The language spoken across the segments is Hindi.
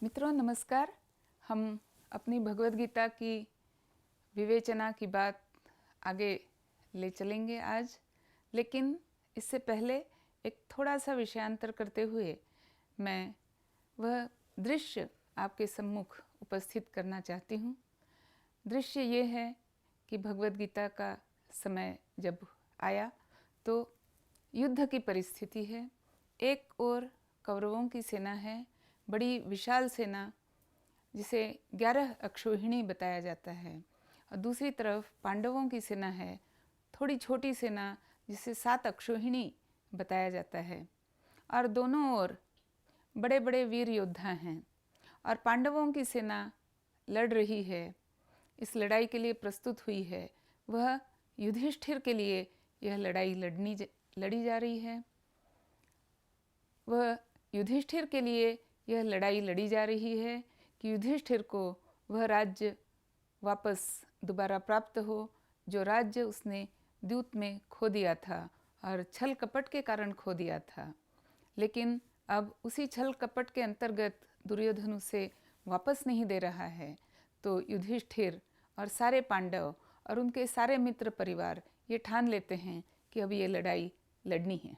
मित्रों नमस्कार। हम अपनी भगवद गीता की विवेचना की बात आगे ले चलेंगे आज, लेकिन इससे पहले एक थोड़ा सा विषयांतर करते हुए मैं वह दृश्य आपके सम्मुख उपस्थित करना चाहती हूँ। दृश्य ये है कि भगवद गीता का समय जब आया तो युद्ध की परिस्थिति है। एक ओर कौरवों की सेना है, बड़ी विशाल सेना जिसे 11 अक्षौहिणी बताया जाता है, और दूसरी तरफ पांडवों की सेना है, थोड़ी छोटी सेना जिसे 7 अक्षौहिणी बताया जाता है। और दोनों ओर बड़े बड़े वीर योद्धा हैं और पांडवों की सेना लड़ रही है, इस लड़ाई के लिए प्रस्तुत हुई है। वह युधिष्ठिर के लिए यह लड़ाई लड़ी जा रही है। वह युधिष्ठिर के लिए यह लड़ाई लड़ी जा रही है कि युधिष्ठिर को वह राज्य वापस दोबारा प्राप्त हो, जो राज्य उसने द्यूत में खो दिया था और छल कपट के कारण खो दिया था। लेकिन अब उसी छल कपट के अंतर्गत दुर्योधन उसे वापस नहीं दे रहा है, तो युधिष्ठिर और सारे पांडव और उनके सारे मित्र परिवार ये ठान लेते हैं कि अब ये लड़ाई लड़नी है।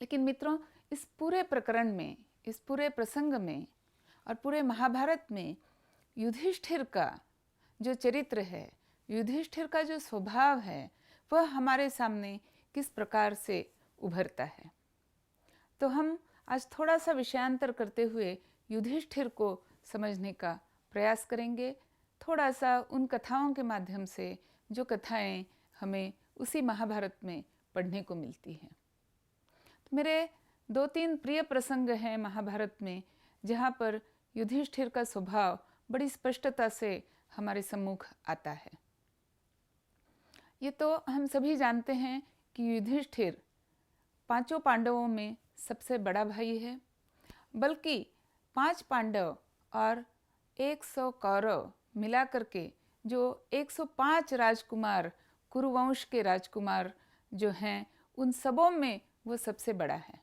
लेकिन मित्रों, इस पूरे प्रकरण में, इस पूरे प्रसंग में और पूरे महाभारत में युधिष्ठिर का जो चरित्र है, युधिष्ठिर का जो स्वभाव है, वह हमारे सामने किस प्रकार से उभरता है। तो हम आज थोड़ा सा विषयांतर करते हुए युधिष्ठिर को समझने का प्रयास करेंगे, थोड़ा सा उन कथाओं के माध्यम से जो कथाएं हमें उसी महाभारत में पढ़ने को मिलती हैं। तो मेरे 2-3 प्रिय प्रसंग हैं महाभारत में, जहाँ पर युधिष्ठिर का स्वभाव बड़ी स्पष्टता से हमारे सम्मुख आता है। ये तो हम सभी जानते हैं कि युधिष्ठिर 5 पांडवों में सबसे बड़ा भाई है, बल्कि 5 पांडव और 100 कौरव मिला करके जो 105 राजकुमार, कुरुवंश के राजकुमार जो हैं, उन सबों में वो सबसे बड़ा है।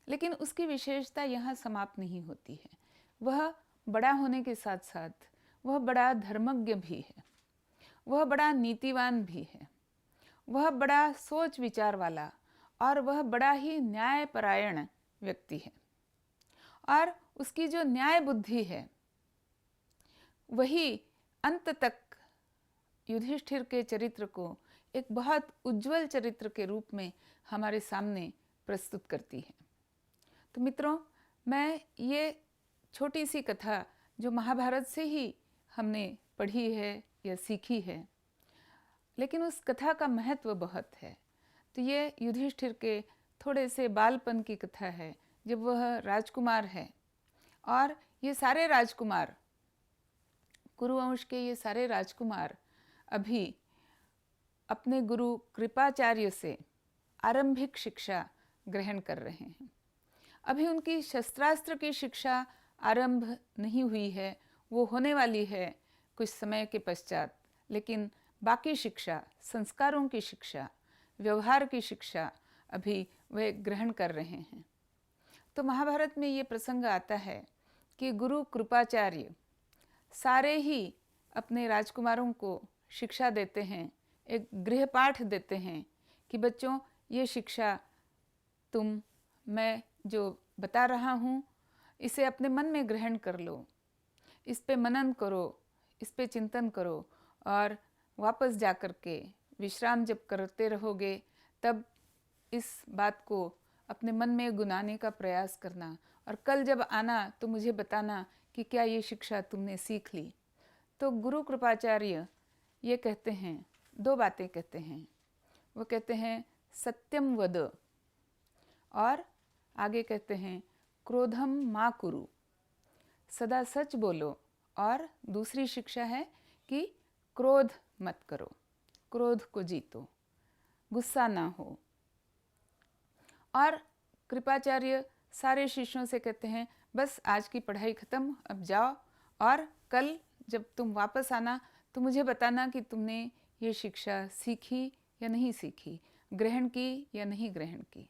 लेकिन उसकी विशेषता यहाँ समाप्त नहीं होती है। वह बड़ा होने के साथ साथ वह बड़ा धर्मज्ञ भी है, वह बड़ा नीतिवान भी है, वह बड़ा सोच विचार वाला और वह बड़ा ही न्यायपरायण व्यक्ति है। और उसकी जो न्याय बुद्धि है वही अंत तक युधिष्ठिर के चरित्र को एक बहुत उज्जवल चरित्र के रूप में हमारे सामने प्रस्तुत करती है। तो मित्रों, मैं ये छोटी सी कथा जो महाभारत से ही हमने पढ़ी है या सीखी है, लेकिन उस कथा का महत्व बहुत है। तो ये युधिष्ठिर के थोड़े से बालपन की कथा है, जब वह राजकुमार है और ये सारे राजकुमार, कुरुवंश के ये सारे राजकुमार अभी अपने गुरु कृपाचार्य से आरंभिक शिक्षा ग्रहण कर रहे हैं। अभी उनकी शस्त्रास्त्र की शिक्षा आरंभ नहीं हुई है, वो होने वाली है कुछ समय के पश्चात, लेकिन बाकी शिक्षा, संस्कारों की शिक्षा, व्यवहार की शिक्षा अभी वे ग्रहण कर रहे हैं। तो महाभारत में ये प्रसंग आता है कि गुरु कृपाचार्य सारे ही अपने राजकुमारों को शिक्षा देते हैं, एक गृहपाठ देते हैं कि बच्चों, ये शिक्षा मैं जो बता रहा हूँ इसे अपने मन में ग्रहण कर लो, इस पे मनन करो, इस पे चिंतन करो, और वापस जा कर के विश्राम जब करते रहोगे तब इस बात को अपने मन में गुनाने का प्रयास करना, और कल जब आना तो मुझे बताना कि क्या ये शिक्षा तुमने सीख ली। तो गुरु कृपाचार्य ये कहते हैं, 2 बातें कहते हैं। वो कहते हैं सत्यम वद, और आगे कहते हैं क्रोधम मा कुरु, सदा सच बोलो। और दूसरी शिक्षा है कि क्रोध मत करो, क्रोध को जीतो, गुस्सा ना हो। और कृपाचार्य सारे शिष्यों से कहते हैं बस आज की पढ़ाई खत्म, अब जाओ, और कल जब तुम वापस आना तो मुझे बताना कि तुमने ये शिक्षा सीखी या नहीं सीखी, ग्रहण की या नहीं ग्रहण की।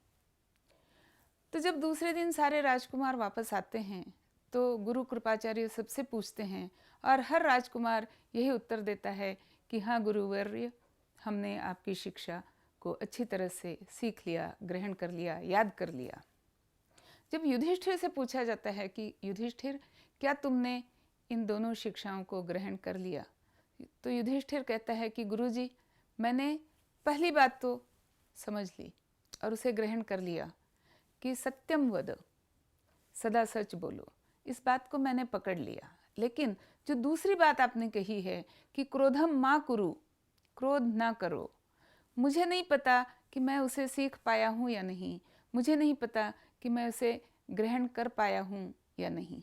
तो जब दूसरे दिन सारे राजकुमार वापस आते हैं तो गुरु कृपाचार्य सबसे पूछते हैं और हर राजकुमार यही उत्तर देता है कि हाँ गुरुवर्य, हमने आपकी शिक्षा को अच्छी तरह से सीख लिया, ग्रहण कर लिया, याद कर लिया। जब युधिष्ठिर से पूछा जाता है कि युधिष्ठिर, क्या तुमने इन दोनों शिक्षाओं को ग्रहण कर लिया, तो युधिष्ठिर कहता है कि गुरुजी, मैंने पहली बात तो समझ ली और उसे ग्रहण कर लिया कि सत्यम वद, सदा सच बोलो, इस बात को मैंने पकड़ लिया। लेकिन जो दूसरी बात आपने कही है कि क्रोधम मा कुरु, क्रोध ना करो, मुझे नहीं पता कि मैं उसे सीख पाया हूँ या नहीं, मुझे नहीं पता कि मैं उसे ग्रहण कर पाया हूँ या नहीं।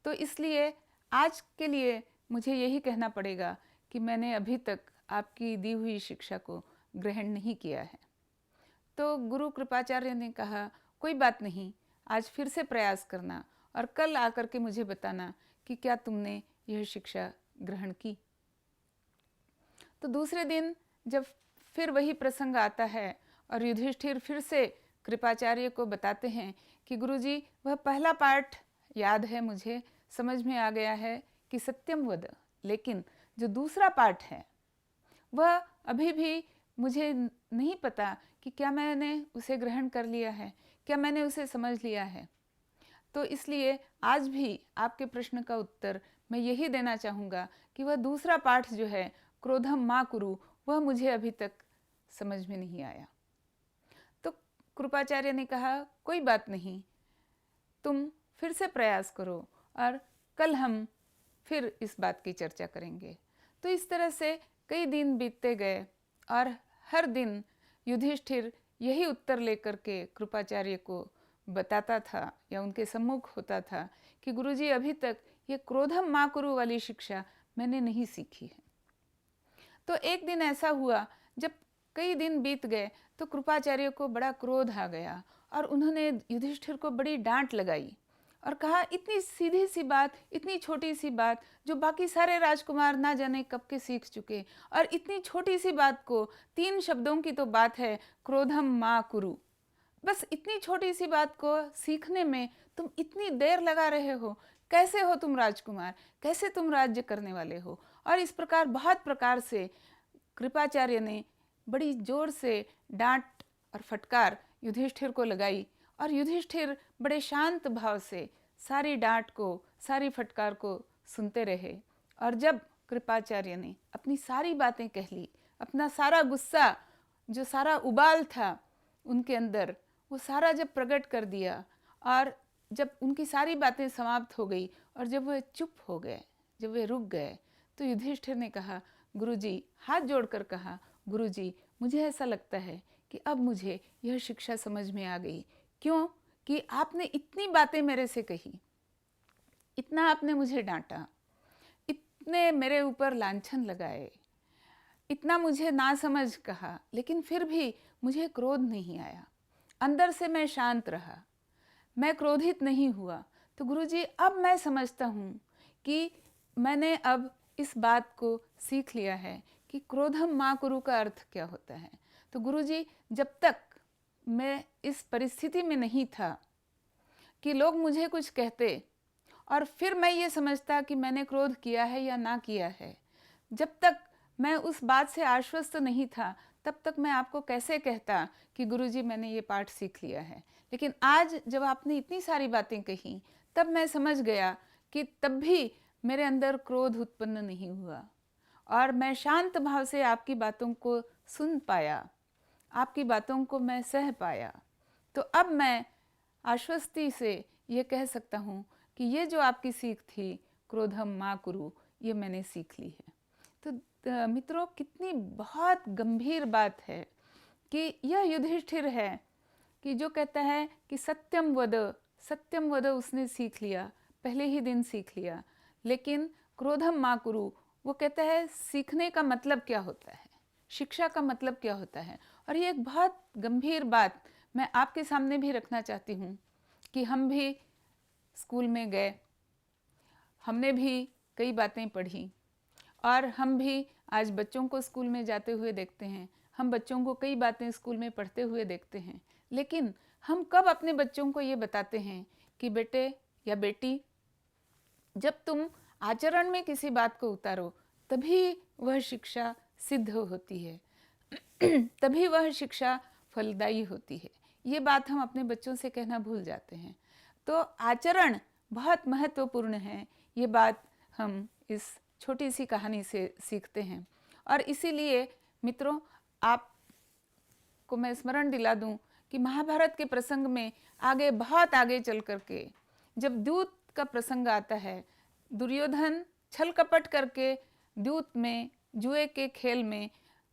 तो इसलिए आज के लिए मुझे यही कहना पड़ेगा कि मैंने अभी तक आपकी दी हुई शिक्षा को ग्रहण नहीं किया है। तो गुरु कृपाचार्य ने कहा, कोई बात नहीं, आज फिर से प्रयास करना और कल आकर के मुझे बताना कि क्या तुमने यह शिक्षा ग्रहण की। तो दूसरे दिन जब फिर वही प्रसंग आता है और युधिष्ठिर फिर से कृपाचार्य को बताते हैं कि गुरुजी, वह पहला पाठ याद है, मुझे समझ में आ गया है कि सत्यम वद, लेकिन जो दूसरा पाठ है वह अभी भी मुझे नहीं पता कि क्या मैंने उसे ग्रहण कर लिया है, क्या मैंने उसे समझ लिया है। तो इसलिए आज भी आपके प्रश्न का उत्तर मैं यही देना चाहूँगा कि वह दूसरा पाठ जो है क्रोधम मा कुरु, वह मुझे अभी तक समझ में नहीं आया। तो कृपाचार्य ने कहा, कोई बात नहीं, तुम फिर से प्रयास करो और कल हम फिर इस बात की चर्चा करेंगे। तो इस तरह से कई दिन बीतते गए और हर दिन युधिष्ठिर यही उत्तर लेकर के कृपाचार्य को बताता था या उनके सम्मुख होता था कि गुरुजी, अभी तक ये क्रोधम मा कुरु वाली शिक्षा मैंने नहीं सीखी है। तो एक दिन ऐसा हुआ, जब कई दिन बीत गए तो कृपाचार्य को बड़ा क्रोध आ गया और उन्होंने युधिष्ठिर को बड़ी डांट लगाई और कहा, इतनी सीधी सी बात, इतनी छोटी सी बात जो बाकी सारे राजकुमार ना जाने कब के सीख चुके, और इतनी छोटी सी बात को, 3 शब्दों की तो बात है, क्रोधम मा कुरु, बस इतनी छोटी सी बात को सीखने में तुम इतनी देर लगा रहे हो, कैसे हो तुम राजकुमार, कैसे तुम राज्य करने वाले हो। और इस प्रकार बहुत प्रकार से कृपाचार्य ने बड़ी जोर से डांट और फटकार युधिष्ठिर को लगाई और युधिष्ठिर बड़े शांत भाव से सारी डांट को, सारी फटकार को सुनते रहे। और जब कृपाचार्य ने अपनी सारी बातें कह ली, अपना सारा गुस्सा, जो सारा उबाल था उनके अंदर, वो सारा जब प्रकट कर दिया और जब उनकी सारी बातें समाप्त हो गई और जब वे चुप हो गए, जब वे रुक गए, तो युधिष्ठिर ने कहा, गुरुजी, हाथ जोड़कर कहा, गुरुजी, मुझे ऐसा लगता है कि अब मुझे यह शिक्षा समझ में आ गई। क्यों? कि आपने इतनी बातें मेरे से कही, इतना आपने मुझे डांटा, इतने मेरे ऊपर लांछन लगाए, इतना मुझे नासमझ कहा, लेकिन फिर भी मुझे क्रोध नहीं आया, अंदर से मैं शांत रहा, मैं क्रोधित नहीं हुआ। तो गुरुजी, अब मैं समझता हूँ कि मैंने अब इस बात को सीख लिया है कि क्रोधम मा कुरु का अर्थ क्या होता है। तो गुरुजी, जब तक मैं इस परिस्थिति में नहीं था कि लोग मुझे कुछ कहते और फिर मैं ये समझता कि मैंने क्रोध किया है या ना किया है, जब तक मैं उस बात से आश्वस्त नहीं था, तब तक मैं आपको कैसे कहता कि गुरुजी, मैंने ये पाठ सीख लिया है। लेकिन आज जब आपने इतनी सारी बातें कही, तब मैं समझ गया कि तब भी मेरे अंदर क्रोध उत्पन्न नहीं हुआ और मैं शांत भाव से आपकी बातों को सुन पाया, आपकी बातों को मैं सह पाया। तो अब मैं आश्वस्ति से ये कह सकता हूँ कि ये जो आपकी सीख थी, क्रोधम मा कुरु, ये मैंने सीख ली है। तो मित्रों, कितनी बहुत गंभीर बात है कि यह युधिष्ठिर है कि जो कहता है कि सत्यम वद उसने सीख लिया, पहले ही दिन सीख लिया, लेकिन क्रोधम मा कुरु, वो कहता है सीखने का मतलब क्या होता है, शिक्षा का मतलब क्या होता है। और ये एक बहुत गंभीर बात मैं आपके सामने भी रखना चाहती हूँ कि हम भी स्कूल में गए, हमने भी कई बातें पढ़ी और हम भी आज बच्चों को स्कूल में जाते हुए देखते हैं, हम बच्चों को कई बातें स्कूल में पढ़ते हुए देखते हैं, लेकिन हम कब अपने बच्चों को ये बताते हैं कि बेटे या बेटी, जब तुम आचरण में किसी बात को उतारो तभी वह शिक्षा सिद्ध होती है, तभी वह शिक्षा फलदायी होती है। ये बात हम अपने बच्चों से कहना भूल जाते हैं। तो आचरण बहुत महत्वपूर्ण है, ये बात हम इस छोटी सी कहानी से सीखते हैं। और इसीलिए मित्रों, आपको मैं स्मरण दिला दूं कि महाभारत के प्रसंग में आगे, बहुत आगे चल करके जब दूत का प्रसंग आता है, दुर्योधन छल कपट करके दूत में, जुए के खेल में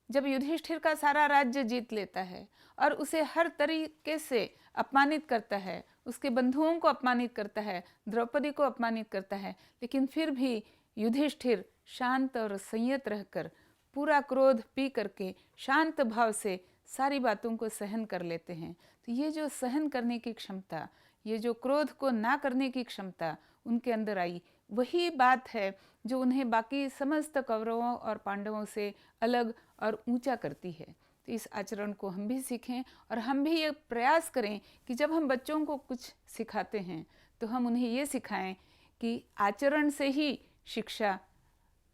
जब युधिष्ठिर का सारा राज्य जीत लेता है और उसे हर तरीके से अपमानित करता है, उसके बंधुओं को अपमानित करता है, द्रौपदी को अपमानित करता है, लेकिन फिर भी युधिष्ठिर शांत और संयत रहकर, पूरा क्रोध पी करके शांत भाव से सारी बातों को सहन कर लेते हैं। तो ये जो सहन करने की क्षमता, ये जो क्रोध को ना करने की क्षमता उनके अंदर आई, वही बात है जो उन्हें बाकी समस्त कौरवों और पांडवों से अलग और ऊंचा करती है। तो इस आचरण को हम भी सीखें और हम भी ये प्रयास करें कि जब हम बच्चों को कुछ सिखाते हैं तो हम उन्हें ये सिखाएं कि आचरण से ही शिक्षा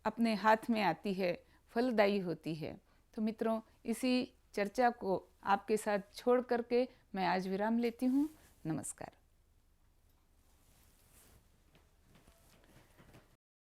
अपने हाथ में आती है, फलदायी होती है। तो मित्रों, इसी चर्चा को आपके साथ छोड़ करके मैं आज विराम लेती हूँ। नमस्कार।